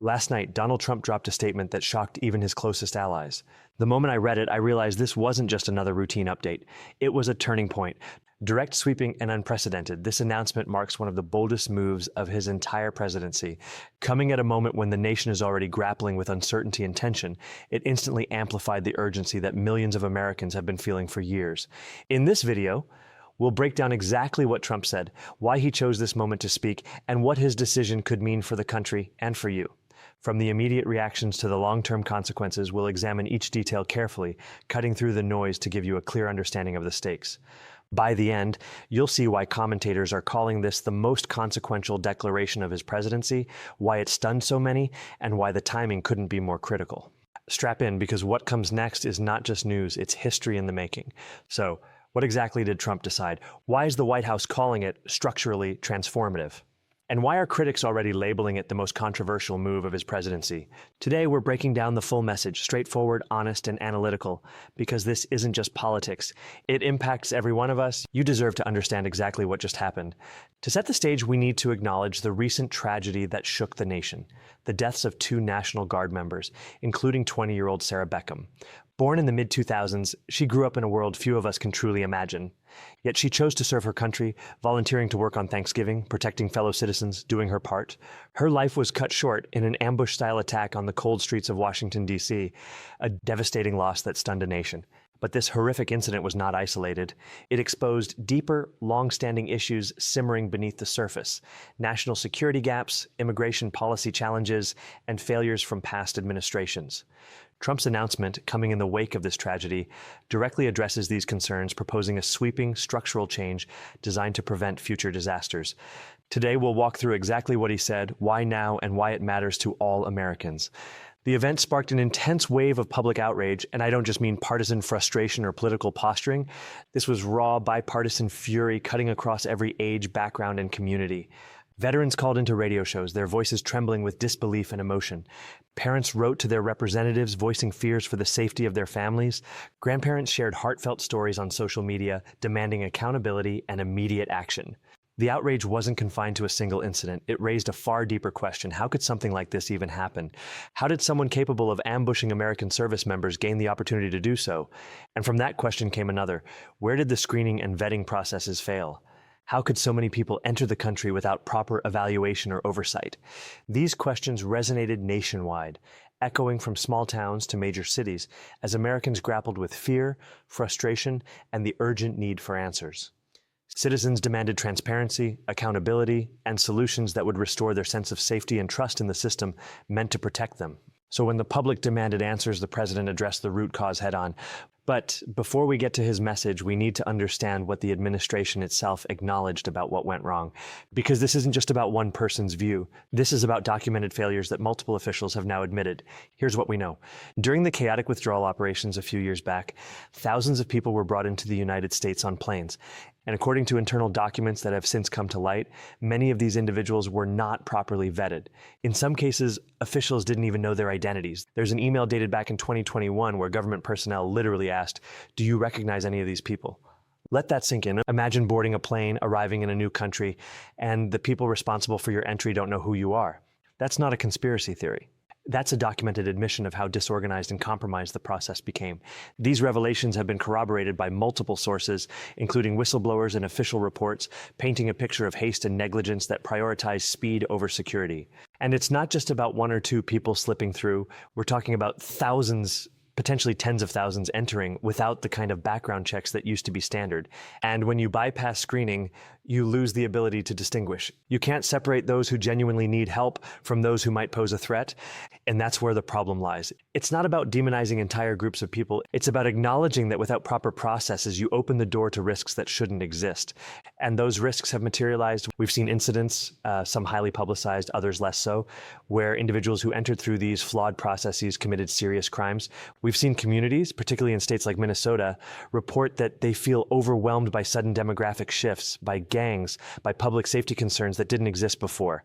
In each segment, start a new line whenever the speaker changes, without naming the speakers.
Last night, Donald Trump dropped a statement that shocked even his closest allies. The moment I read it, I realized this wasn't just another routine update. It was a turning point. Direct, sweeping, and unprecedented, this announcement marks one of the boldest moves of his entire presidency. Coming at a moment when the nation is already grappling with uncertainty and tension, it instantly amplified the urgency that millions of Americans have been feeling for years. In this video, we'll break down exactly what Trump said, why he chose this moment to speak, and what his decision could mean for the country and for you. From the immediate reactions to the long-term consequences, we'll examine each detail carefully, cutting through the noise to give you a clear understanding of the stakes. By the end, you'll see why commentators are calling this the most consequential declaration of his presidency, why it stunned so many, and why the timing couldn't be more critical. Strap in, because what comes next is not just news, it's history in the making. So, what exactly did Trump decide? Why is the White House calling it structurally transformative? And why are critics already labeling it the most controversial move of his presidency? Today, we're breaking down the full message, straightforward, honest, and analytical, because this isn't just politics. It impacts every one of us. You deserve to understand exactly what just happened. To set the stage, we need to acknowledge the recent tragedy that shook the nation, the deaths of 2 National Guard members, including 20-year-old Sarah Beckham. Born in the mid-2000s, she grew up in a world few of us can truly imagine. Yet she chose to serve her country, volunteering to work on Thanksgiving, protecting fellow citizens, doing her part. Her life was cut short in an ambush-style attack on the cold streets of Washington, D.C., a devastating loss that stunned a nation. But this horrific incident was not isolated. It exposed deeper, long-standing issues simmering beneath the surface: national security gaps, immigration policy challenges, and failures from past administrations. Trump's announcement, coming in the wake of this tragedy, directly addresses these concerns, proposing a sweeping, structural change designed to prevent future disasters. Today, we'll walk through exactly what he said, why now, and why it matters to all Americans. The event sparked an intense wave of public outrage, and I don't just mean partisan frustration or political posturing. This was raw, bipartisan fury cutting across every age, background, and community. Veterans called into radio shows, their voices trembling with disbelief and emotion. Parents wrote to their representatives, voicing fears for the safety of their families. Grandparents shared heartfelt stories on social media, demanding accountability and immediate action. The outrage wasn't confined to a single incident. It raised a far deeper question. How could something like this even happen? How did someone capable of ambushing American service members gain the opportunity to do so? And from that question came another. Where did the screening and vetting processes fail? How could so many people enter the country without proper evaluation or oversight? These questions resonated nationwide, echoing from small towns to major cities as Americans grappled with fear, frustration, and the urgent need for answers. Citizens demanded transparency, accountability, and solutions that would restore their sense of safety and trust in the system meant to protect them. So when the public demanded answers, the president addressed the root cause head-on. But before we get to his message, we need to understand what the administration itself acknowledged about what went wrong. Because this isn't just about one person's view. This is about documented failures that multiple officials have now admitted. Here's what we know. During the chaotic withdrawal operations a few years back, thousands of people were brought into the United States on planes. And according to internal documents that have since come to light, many of these individuals were not properly vetted. In some cases, officials didn't even know their identities. There's an email dated back in 2021 where government personnel literally asked, "Do you recognize any of these people?" Let that sink in. Imagine boarding a plane, arriving in a new country, and the people responsible for your entry don't know who you are. That's not a conspiracy theory. That's a documented admission of how disorganized and compromised the process became. These revelations have been corroborated by multiple sources, including whistleblowers and official reports, painting a picture of haste and negligence that prioritize speed over security. And it's not just about 1 or 2 people slipping through. We're talking about thousands, potentially tens of thousands entering without the kind of background checks that used to be standard. And when you bypass screening, you lose the ability to distinguish. You can't separate those who genuinely need help from those who might pose a threat, and that's where the problem lies. It's not about demonizing entire groups of people. It's about acknowledging that without proper processes, you open the door to risks that shouldn't exist. And those risks have materialized. We've seen incidents, some highly publicized, others less so, where individuals who entered through these flawed processes committed serious crimes. We've seen communities, particularly in states like Minnesota, report that they feel overwhelmed by sudden demographic shifts, by gangs, by public safety concerns that didn't exist before.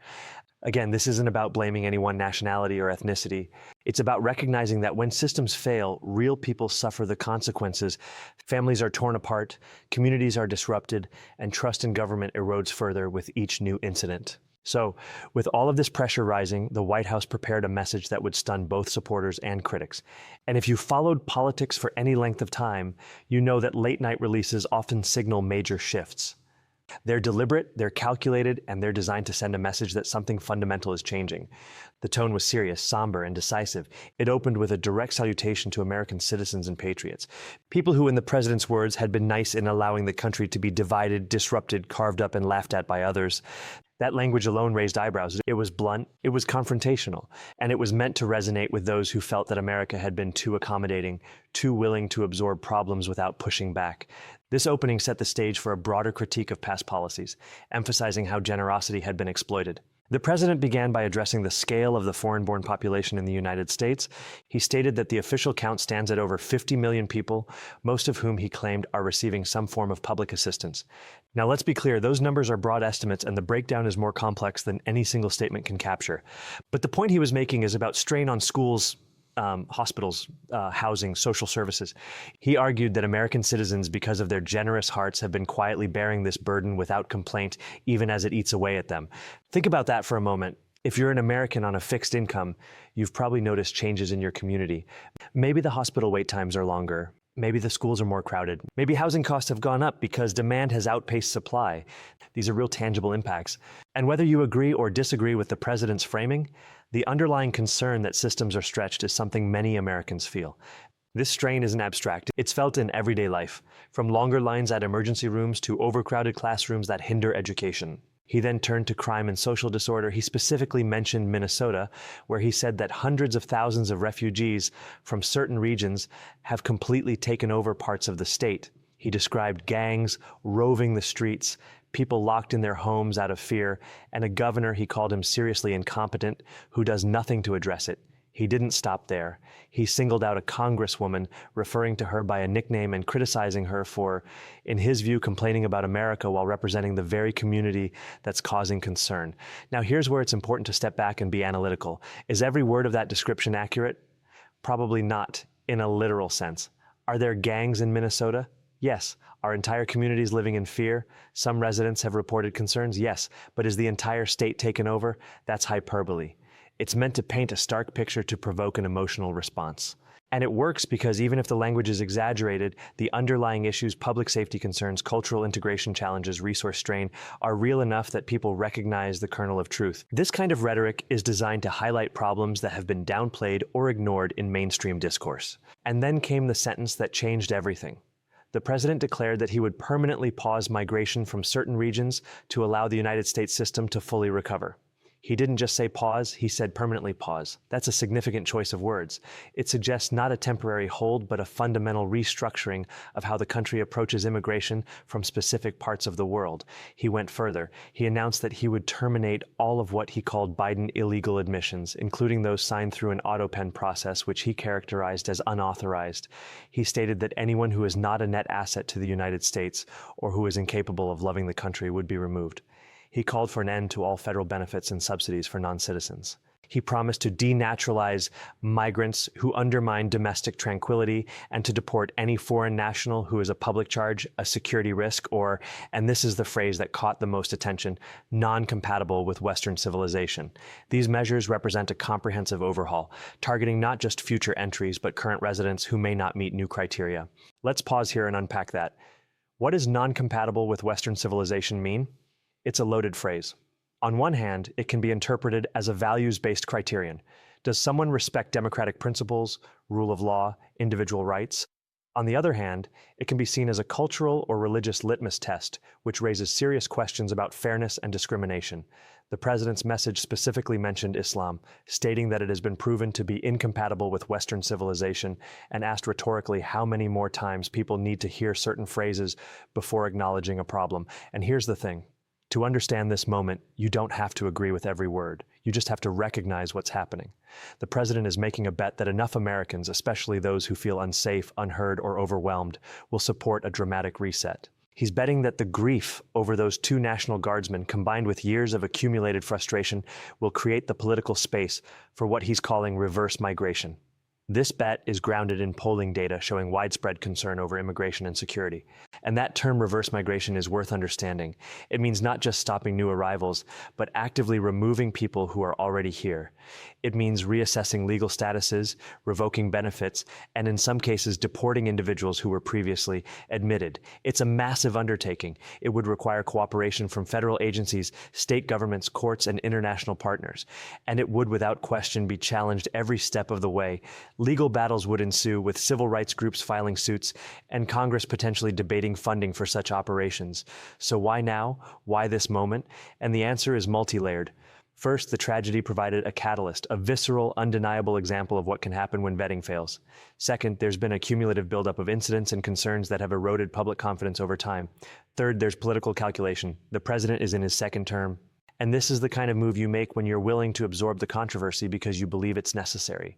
Again, this isn't about blaming any one nationality or ethnicity. It's about recognizing that when systems fail, real people suffer the consequences. Families are torn apart, communities are disrupted, and trust in government erodes further with each new incident. So, with all of this pressure rising, the White House prepared a message that would stun both supporters and critics. And if you followed politics for any length of time, you know that late-night releases often signal major shifts. They're deliberate, they're calculated, and they're designed to send a message that something fundamental is changing. The tone was serious, somber, and decisive. It opened with a direct salutation to American citizens and patriots. People who, in the president's words, had been nice in allowing the country to be divided, disrupted, carved up, and laughed at by others. That language alone raised eyebrows. It was blunt, it was confrontational, and it was meant to resonate with those who felt that America had been too accommodating, too willing to absorb problems without pushing back. This opening set the stage for a broader critique of past policies, emphasizing how generosity had been exploited. The president began by addressing the scale of the foreign-born population in the United States. He stated that the official count stands at over 50 million people, most of whom he claimed are receiving some form of public assistance. Now, let's be clear, those numbers are broad estimates, and the breakdown is more complex than any single statement can capture. But the point he was making is about strain on schools, hospitals, housing, social services. He argued that American citizens, because of their generous hearts, have been quietly bearing this burden without complaint, even as it eats away at them. Think about that for a moment. If you're an American on a fixed income, you've probably noticed changes in your community. Maybe the hospital wait times are longer. Maybe the schools are more crowded. Maybe housing costs have gone up because demand has outpaced supply. These are real tangible impacts. And whether you agree or disagree with the president's framing, the underlying concern that systems are stretched is something many Americans feel. This strain isn't abstract. It's felt in everyday life, from longer lines at emergency rooms to overcrowded classrooms that hinder education. He then turned to crime and social disorder. He specifically mentioned Minnesota, where he said that hundreds of thousands of refugees from certain regions have completely taken over parts of the state. He described gangs roving the streets, people locked in their homes out of fear, and a governor he called him seriously incompetent who does nothing to address it. He didn't stop there. He singled out a congresswoman, referring to her by a nickname and criticizing her for, in his view, complaining about America while representing the very community that's causing concern. Now, here's where it's important to step back and be analytical. Is every word of that description accurate? Probably not, in a literal sense. Are there gangs in Minnesota? Yes. Are entire communities living in fear? Some residents have reported concerns? Yes. But is the entire state taken over? That's hyperbole. It's meant to paint a stark picture to provoke an emotional response. And it works because even if the language is exaggerated, the underlying issues, public safety concerns, cultural integration challenges, resource strain, are real enough that people recognize the kernel of truth. This kind of rhetoric is designed to highlight problems that have been downplayed or ignored in mainstream discourse. And then came the sentence that changed everything. The president declared that he would permanently pause migration from certain regions to allow the United States system to fully recover. He didn't just say pause, he said permanently pause. That's a significant choice of words. It suggests not a temporary hold, but a fundamental restructuring of how the country approaches immigration from specific parts of the world. He went further. He announced that he would terminate all of what he called Biden illegal admissions, including those signed through an auto-pen process, which he characterized as unauthorized. He stated that anyone who is not a net asset to the United States or who is incapable of loving the country would be removed. He called for an end to all federal benefits and subsidies for non-citizens. He promised to denaturalize migrants who undermine domestic tranquility and to deport any foreign national who is a public charge, a security risk, or, and this is the phrase that caught the most attention, non-compatible with Western civilization. These measures represent a comprehensive overhaul, targeting not just future entries, but current residents who may not meet new criteria. Let's pause here and unpack that. What does non-compatible with Western civilization mean? It's a loaded phrase. On one hand, it can be interpreted as a values-based criterion. Does someone respect democratic principles, rule of law, individual rights? On the other hand, it can be seen as a cultural or religious litmus test, which raises serious questions about fairness and discrimination. The president's message specifically mentioned Islam, stating that it has been proven to be incompatible with Western civilization, and asked rhetorically how many more times people need to hear certain phrases before acknowledging a problem. And here's the thing. To understand this moment, you don't have to agree with every word. You just have to recognize what's happening. The president is making a bet that enough Americans, especially those who feel unsafe, unheard, or overwhelmed, will support a dramatic reset. He's betting that the grief over those two National Guardsmen, combined with years of accumulated frustration, will create the political space for what he's calling reverse migration. This bet is grounded in polling data showing widespread concern over immigration and security. And that term reverse migration is worth understanding. It means not just stopping new arrivals, but actively removing people who are already here. It means reassessing legal statuses, revoking benefits, and in some cases deporting individuals who were previously admitted. It's a massive undertaking. It would require cooperation from federal agencies, state governments, courts, and international partners. And it would without question be challenged every step of the way. Legal battles would ensue, with civil rights groups filing suits and Congress potentially debating funding for such operations. So why now? Why this moment? And the answer is multi-layered. First, the tragedy provided a catalyst, a visceral, undeniable example of what can happen when vetting fails. Second, there's been a cumulative buildup of incidents and concerns that have eroded public confidence over time. Third, there's political calculation. The president is in his second term. And this is the kind of move you make when you're willing to absorb the controversy because you believe it's necessary.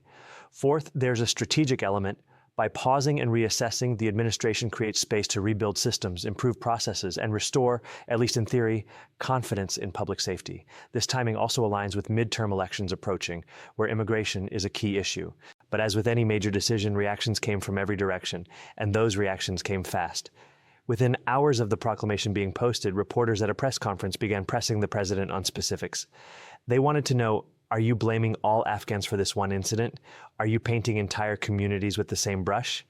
Fourth, there's a strategic element. By pausing and reassessing, the administration creates space to rebuild systems, improve processes, and restore, at least in theory, confidence in public safety. This timing also aligns with midterm elections approaching, where immigration is a key issue. But as with any major decision, reactions came from every direction, and those reactions came fast. Within hours of the proclamation being posted, reporters at a press conference began pressing the president on specifics. They wanted to know, are you blaming all Afghans for this one incident? Are you painting entire communities with the same brush?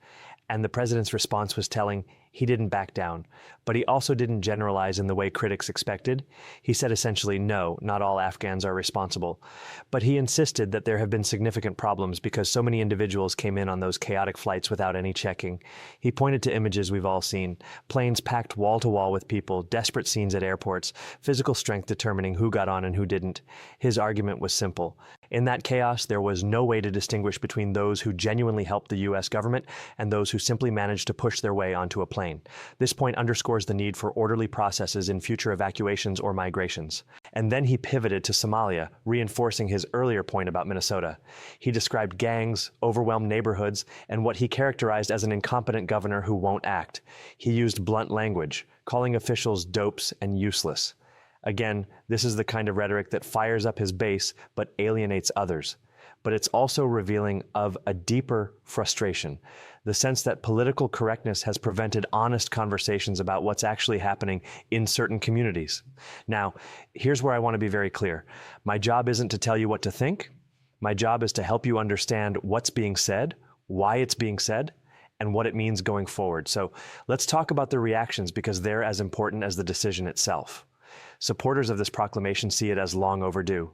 And the president's response was telling. He didn't back down, but he also didn't generalize in the way critics expected. He said essentially, no, not all Afghans are responsible. But he insisted that there have been significant problems because so many individuals came in on those chaotic flights without any checking. He pointed to images we've all seen, planes packed wall to wall with people, desperate scenes at airports, physical strength determining who got on and who didn't. His argument was simple. In that chaos, there was no way to distinguish between those who genuinely helped the U.S. government and those who simply managed to push their way onto a plane. This point underscores the need for orderly processes in future evacuations or migrations. And then he pivoted to Somalia, reinforcing his earlier point about Minnesota. He described gangs, overwhelmed neighborhoods, and what he characterized as an incompetent governor who won't act. He used blunt language, calling officials dopes and useless. Again, this is the kind of rhetoric that fires up his base but alienates others. But it's also revealing of a deeper frustration, the sense that political correctness has prevented honest conversations about what's actually happening in certain communities. Now, here's where I want to be very clear. My job isn't to tell you what to think. My job is to help you understand what's being said, why it's being said, and what it means going forward. So let's talk about the reactions because they're as important as the decision itself. Supporters of this proclamation see it as long overdue.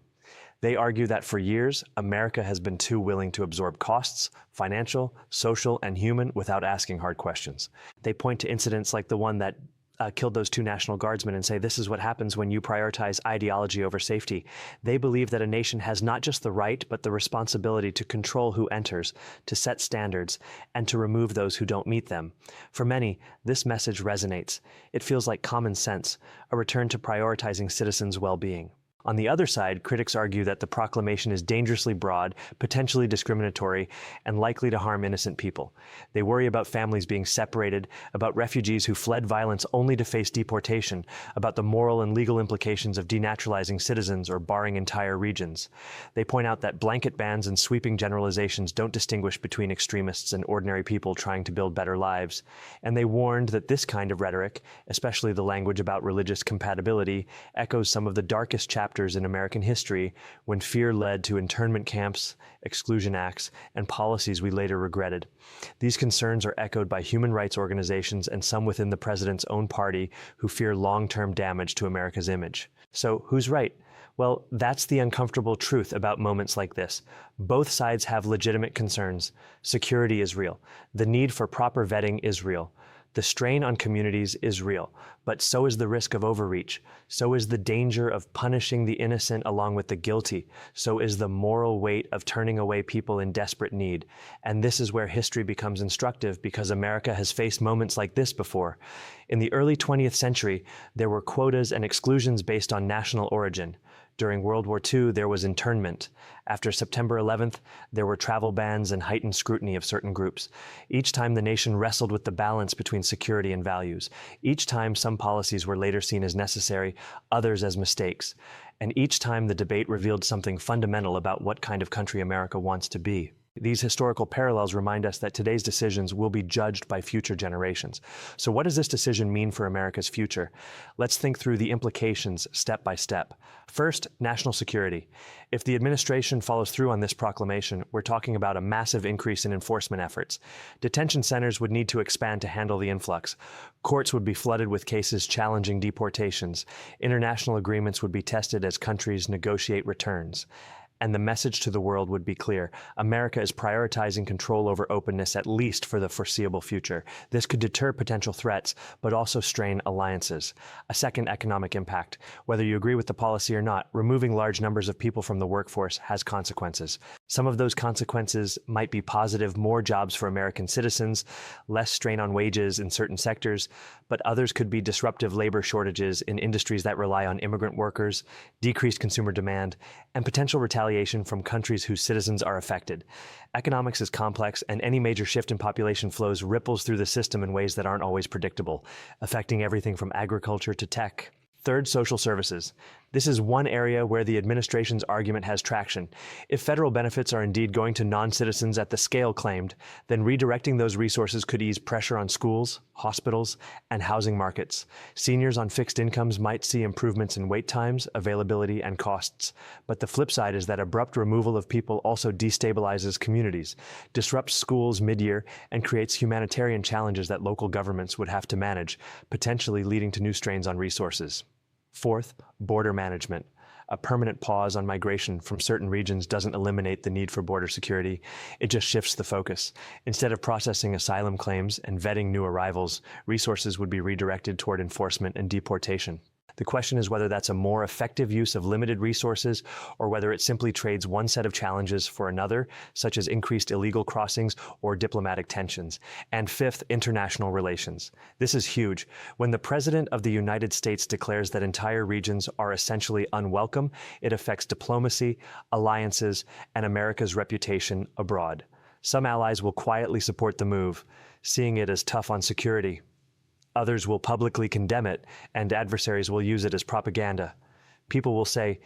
They argue that for years, America has been too willing to absorb costs, financial, social, and human, without asking hard questions. They point to incidents like the one that killed those 2 National Guardsmen and say this is what happens when you prioritize ideology over safety. They believe that a nation has not just the right, but the responsibility to control who enters, to set standards, and to remove those who don't meet them. For many, this message resonates. It feels like common sense, a return to prioritizing citizens' well-being. On the other side, critics argue that the proclamation is dangerously broad, potentially discriminatory, and likely to harm innocent people. They worry about families being separated, about refugees who fled violence only to face deportation, about the moral and legal implications of denaturalizing citizens or barring entire regions. They point out that blanket bans and sweeping generalizations don't distinguish between extremists and ordinary people trying to build better lives. And they warned that this kind of rhetoric, especially the language about religious compatibility, echoes some of the darkest chapters in American history when fear led to internment camps, exclusion acts, and policies we later regretted. These concerns are echoed by human rights organizations and some within the president's own party who fear long-term damage to America's image. So who's right? Well, that's the uncomfortable truth about moments like this. Both sides have legitimate concerns. Security is real. The need for proper vetting is real. The strain on communities is real, but so is the risk of overreach. So is the danger of punishing the innocent along with the guilty. So is the moral weight of turning away people in desperate need. And this is where history becomes instructive because America has faced moments like this before. In the early 20th century, there were quotas and exclusions based on national origin. During World War II, there was internment. After September 11th, there were travel bans and heightened scrutiny of certain groups. Each time the nation wrestled with the balance between security and values. Each time some policies were later seen as necessary, others as mistakes. And each time the debate revealed something fundamental about what kind of country America wants to be. These historical parallels remind us that today's decisions will be judged by future generations. So what does this decision mean for America's future? Let's think through the implications step by step. First, national security. If the administration follows through on this proclamation, we're talking about a massive increase in enforcement efforts. Detention centers would need to expand to handle the influx. Courts would be flooded with cases challenging deportations. International agreements would be tested as countries negotiate returns. And the message to the world would be clear. America is prioritizing control over openness, at least for the foreseeable future. This could deter potential threats, but also strain alliances. A second, economic impact. Whether you agree with the policy or not, removing large numbers of people from the workforce has consequences. Some of those consequences might be positive: more jobs for American citizens, less strain on wages in certain sectors, but others could be disruptive labor shortages in industries that rely on immigrant workers, decreased consumer demand, and potential retaliation from countries whose citizens are affected. Economics is complex, and any major shift in population flows ripples through the system in ways that aren't always predictable, affecting everything from agriculture to tech. Third, social services. This is one area where the administration's argument has traction. If federal benefits are indeed going to non-citizens at the scale claimed, then redirecting those resources could ease pressure on schools, hospitals, and housing markets. Seniors on fixed incomes might see improvements in wait times, availability, and costs. But the flip side is that abrupt removal of people also destabilizes communities, disrupts schools mid-year, and creates humanitarian challenges that local governments would have to manage, potentially leading to new strains on resources. Fourth, border management. A permanent pause on migration from certain regions doesn't eliminate the need for border security. It just shifts the focus. Instead of processing asylum claims and vetting new arrivals, resources would be redirected toward enforcement and deportation. The question is whether that's a more effective use of limited resources, or whether it simply trades one set of challenges for another, such as increased illegal crossings or diplomatic tensions. And fifth, international relations. This is huge. When the President of the United States declares that entire regions are essentially unwelcome, it affects diplomacy, alliances, and America's reputation abroad. Some allies will quietly support the move, seeing it as tough on security. Others will publicly condemn it, and adversaries will use it as propaganda. People will say,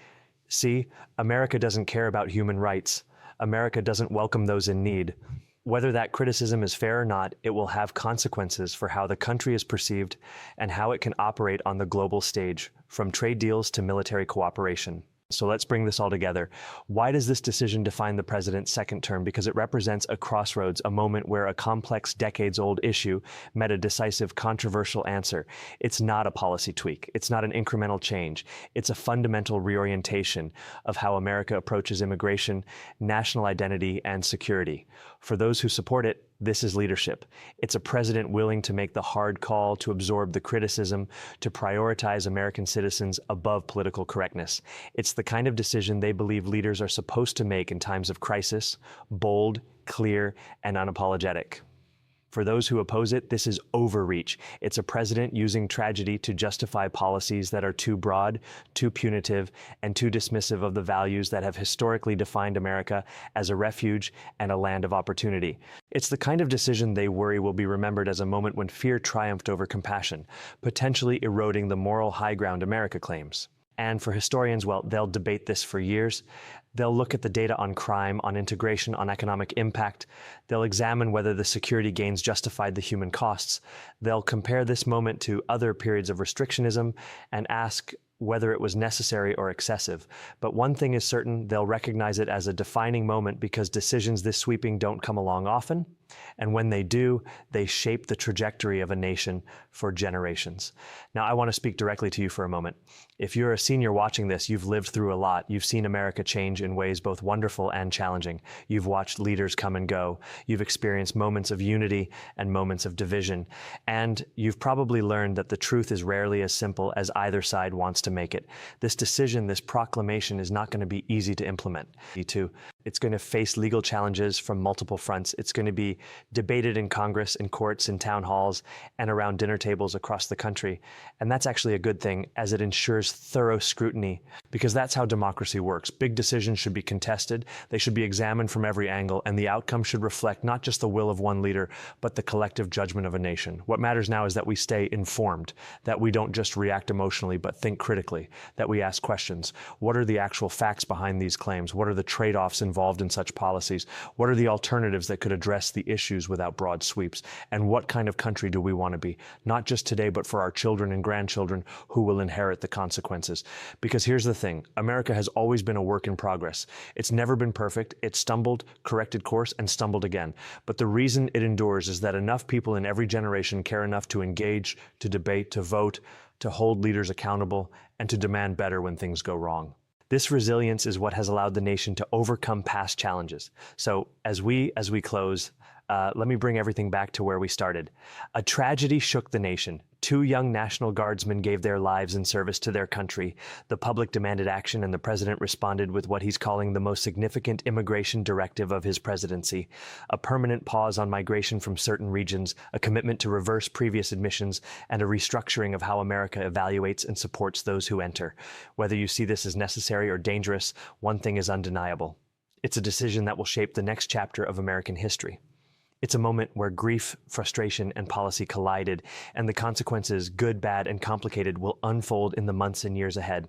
"See, America doesn't care about human rights. America doesn't welcome those in need." Whether that criticism is fair or not, it will have consequences for how the country is perceived and how it can operate on the global stage, from trade deals to military cooperation. So let's bring this all together. Why does this decision define the president's second term? Because it represents a crossroads, a moment where a complex, decades-old issue met a decisive, controversial answer. It's not a policy tweak. It's not an incremental change. It's a fundamental reorientation of how America approaches immigration, national identity, and security. For those who support it, this is leadership. It's a president willing to make the hard call, to absorb the criticism, to prioritize American citizens above political correctness. It's the kind of decision they believe leaders are supposed to make in times of crisis: bold, clear, and unapologetic. For those who oppose it, this is overreach. It's a president using tragedy to justify policies that are too broad, too punitive, and too dismissive of the values that have historically defined America as a refuge and a land of opportunity. It's the kind of decision they worry will be remembered as a moment when fear triumphed over compassion, potentially eroding the moral high ground America claims. And for historians, well, they'll debate this for years. They'll look at the data on crime, on integration, on economic impact. They'll examine whether the security gains justified the human costs. They'll compare this moment to other periods of restrictionism and ask whether it was necessary or excessive. But one thing is certain: they'll recognize it as a defining moment because decisions this sweeping don't come along often. And when they do, they shape the trajectory of a nation for generations. Now, I want to speak directly to you for a moment. If you're a senior watching this, you've lived through a lot. You've seen America change in ways both wonderful and challenging. You've watched leaders come and go. You've experienced moments of unity and moments of division. And you've probably learned that the truth is rarely as simple as either side wants to make it. This decision, this proclamation, is not going to be easy to implement. It's going to face legal challenges from multiple fronts. It's going to be debated in Congress, in courts, in town halls, and around dinner tables across the country. And that's actually a good thing, as it ensures thorough scrutiny, because that's how democracy works. Big decisions should be contested, they should be examined from every angle, and the outcome should reflect not just the will of one leader, but the collective judgment of a nation. What matters now is that we stay informed, that we don't just react emotionally, but think critically, that we ask questions. What are the actual facts behind these claims? What are the trade-offs involved involved in such policies? What are the alternatives that could address the issues without broad sweeps? And what kind of country do we want to be? Not just today, but for our children and grandchildren who will inherit the consequences. Because here's the thing, America has always been a work in progress. It's never been perfect. It stumbled, corrected course, and stumbled again. But the reason it endures is that enough people in every generation care enough to engage, to debate, to vote, to hold leaders accountable, and to demand better when things go wrong. This resilience is what has allowed the nation to overcome past challenges. So as we close, let me bring everything back to where we started. A tragedy shook the nation. 2 young National Guardsmen gave their lives in service to their country. The public demanded action, and the president responded with what he's calling the most significant immigration directive of his presidency: a permanent pause on migration from certain regions, a commitment to reverse previous admissions, and a restructuring of how America evaluates and supports those who enter. Whether you see this as necessary or dangerous, one thing is undeniable. It's a decision that will shape the next chapter of American history. It's a moment where grief, frustration, and policy collided, and the consequences, good, bad, and complicated, will unfold in the months and years ahead.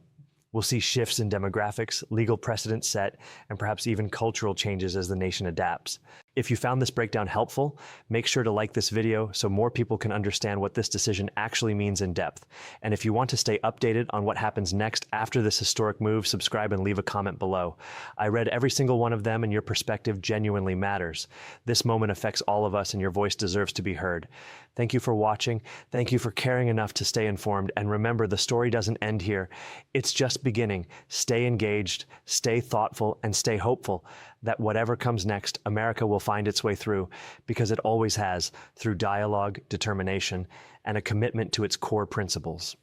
We'll see shifts in demographics, legal precedents set, and perhaps even cultural changes as the nation adapts. If you found this breakdown helpful, make sure to like this video so more people can understand what this decision actually means in depth. And if you want to stay updated on what happens next after this historic move, subscribe and leave a comment below. I read every single one of them, and your perspective genuinely matters. This moment affects all of us, and your voice deserves to be heard. Thank you for watching. Thank you for caring enough to stay informed. And remember, the story doesn't end here. It's just beginning. Stay engaged, stay thoughtful, and stay hopeful that whatever comes next, America will find its way through, because it always has, through dialogue, determination, and a commitment to its core principles.